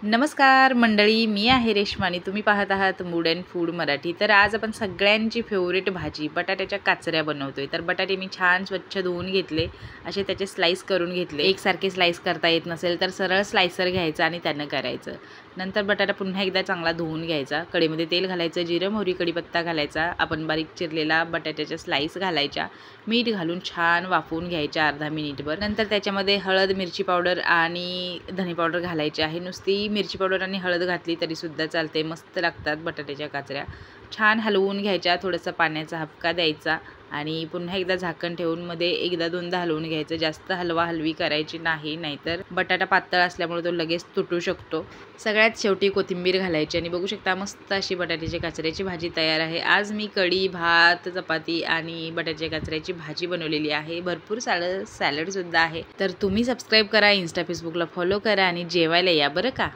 नमस्कार मंडळी, मी आहे रेश्मा आणि तुम्ही पाहत आहात मूड अँड फूड मराठी। तर आज आपण सगळ्यांची फेवरेट भाजी बटाट्याच्या काचऱ्या बनवतोय। तर बटाटे मी छान स्वच्छ धुवून घेतले, असे त्याचे स्लाइस करून घेतले। एकसारखे स्लाइस करता येत नसेल तर सरळ स्लाइसर घ्यायचा आणि त्यानं करायचं। नंतर बटाटा पुन्हा एकदा चांगला धुवून घ्यायचा, कढईमध्ये तेल घालायचं, जिरं मोहरी कढीपत्ता घालायचा, आपण बारीक चिरलेला बटाट्याच्या स्लाइस घालायच्या, मीठ घालून छान वाफवून घ्यायच्या अर्धा मिनिटभर। नंतर त्याच्यामध्ये हळद, मिरची पावडर आणि धने पावडर घालायची आहे। नुसती मिरची पावडर आणि हळद घातली तरी सुद्धा चालते, मस्त लागतात बटाट्याच्या काचऱ्या। छान हलवून घ्यायच्या, थोडासा पाण्याचा हबका द्यायचा आणि पुन्हा एकदा झाकण ठेवून मध्ये एकदा दोनदा हलवून घ्यायचं। जास्त हलवी करायची नाही, नाहीतर बटाटा पातळ असल्यामुळे तो लगेच तुटू शकतो। सगळ्यात शेवटी कोथिंबीर घालायची आणि बघू शकता मस्त अशी बटाट्याची काचऱ्याची भाजी तयार आहे। आज मी कढी, भात, चपाती आणि बटाट्याच्या काचऱ्याची भाजी बनवलेली आहे। भरपूर सॅलड सुद्धा आहे। तर तुम्ही सबस्क्राईब करा, इंस्टा फेसबुकला फॉलो करा आणि जेवायला या बरं का।